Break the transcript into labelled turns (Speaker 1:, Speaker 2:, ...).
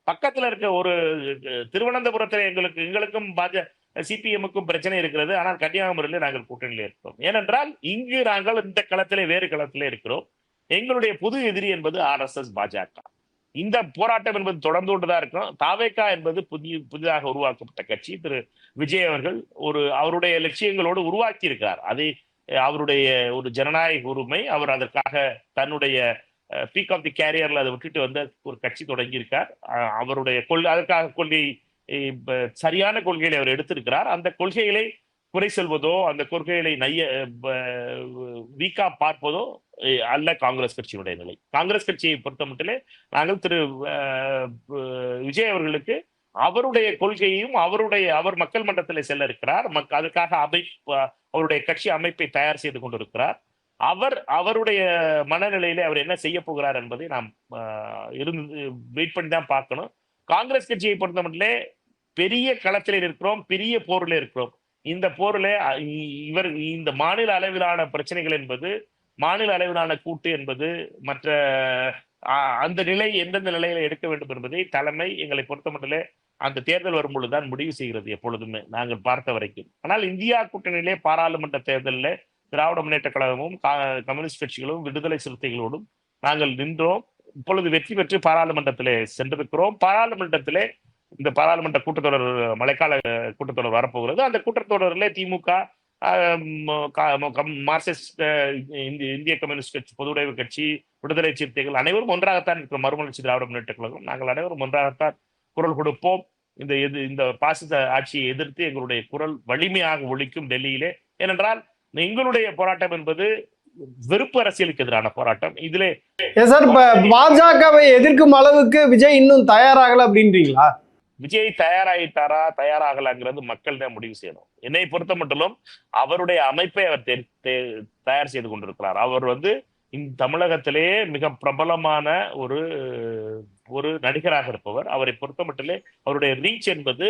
Speaker 1: பக்கத்துல இருக்க ஒரு திருவனந்தபுரத்துல எங்களுக்கும் சிபிஎம்முக்கும் பிரச்சனை இருக்கிறது. ஆனால் கன்னியாகுமரியில நாங்கள் கூட்டணியில் இருக்கிறோம். ஏனென்றால் இங்கு நாங்கள் இந்த களத்திலே வேறு களத்திலே இருக்கிறோம். எங்களுடைய புது எதிரி என்பது RSS பாஜக. இந்த போராட்டம் என்பது தொடர்ந்து கொண்டுதான் இருக்கும். தாவேகா என்பது புதிதாக உருவாக்கப்பட்ட கட்சி. திரு விஜய் அவர்கள் அவருடைய லட்சியங்களோடு உருவாக்கி இருக்கிறார். அதை அவருடைய ஒரு ஜனநாயக உரிமை. அவர் அதற்காக தன்னுடைய பீக் ஆஃப் தி கேரியர்ல அதை விட்டுட்டு வந்து ஒரு கட்சி தொடங்கி இருக்கார். அவருடைய அதற்காக கொள்கை சரியான கொள்கைகளை அவர் எடுத்திருக்கிறார். அந்த கொள்கைகளை குறை சொல்வதோ அந்த கொள்கைகளை வீக்கா பார்ப்பதோ அல்ல காங்கிரஸ் கட்சியினுடைய நிலை. காங்கிரஸ் கட்சியை பொறுத்த மட்டிலே நாங்கள் திரு விஜய் அவர்களுக்கு அவருடைய கொள்கையையும் அவர் மக்கள் மன்றத்தில் செல்ல இருக்கிறார். அதற்காக அவருடைய கட்சி அமைப்பை தயார் செய்து கொண்டிருக்கிறார். அவருடைய மனநிலையில அவர் என்ன செய்ய போகிறார் என்பதை நாம் இருந்து வெயிட் பண்ணி தான் பார்க்கணும். காங்கிரஸ் கட்சியை பொறுத்த மட்டிலே பெரிய களத்தில் இருக்கிறோம், பெரிய போரில் இருக்கிறோம். இந்த போரில் இந்த மாநில அளவிலான பிரச்சனைகள் என்பது, மாநில அளவிலான கூட்டு என்பது, மற்ற அந்த நிலை எந்தெந்த நிலையில எடுக்க வேண்டும் என்பதை தலைமை எங்களை பொறுத்த மட்டிலே அந்த தேர்தல் வரும்பொழுதுதான் முடிவு செய்கிறது எப்பொழுதுமே நாங்கள் பார்த்த வரைக்கும். ஆனால் இந்தியா கூட்டணியிலே பாராளுமன்ற தேர்தலில் திராவிட முன்னேற்ற கழகமும் கம்யூனிஸ்ட் கட்சிகளும் விடுதலை சிறுத்தைகளோடும் நாங்கள் நின்றோம். இப்பொழுது வெற்றி பெற்று பாராளுமன்றத்திலே சென்றிருக்கிறோம். பாராளுமன்றத்திலே இந்த பாராளுமன்ற கூட்டத்தொடர் மழைக்கால கூட்டத்தொடர் வரப்போகிறது. அந்த கூட்டத்தொடரில் திமுக, மார்க்சிஸ்ட், இந்திய கம்யூனிஸ்ட் கட்சி, பொதுவுடைமை கட்சி, விடுதலை சிறுத்தைகள் அனைவரும் ஒன்றாகத்தான் இருக்கிற மறுமலர்ச்சி திராவிட முன்னேற்ற கழகம் நாங்கள் அனைவரும் ஒன்றாகத்தான் குரல் கொடுப்போம். இந்த பாசிச ஆட்சியை எதிர்த்து எங்களுடைய குரல் வலிமையாக ஒலிக்கும் டெல்லியிலே. ஏனென்றால் எங்களுடைய போராட்டம் என்பது வெறுப்பு அரசியலுக்கு எதிரான போராட்டம். இதிலே
Speaker 2: பாஜகவை எதிர்க்கும் அளவுக்கு விஜய் இன்னும் தயாராகல அப்படின்றீங்களா?
Speaker 1: விஜய் தயாராகிட்டாரா தயாராகலாங்கிறது மக்கள் தான் முடிவு செய்யணும். என்னை பொறுத்த மட்டும் அவருடைய அமைப்பை அவர் தயார் செய்து கொண்டிருக்கிறார். அவர் இந்த தமிழகத்திலேயே மிக பிரபலமான ஒரு நடிகராக இருப்பவர். அவரை பொறுத்த மட்டிலே அவருடைய ரீச் என்பது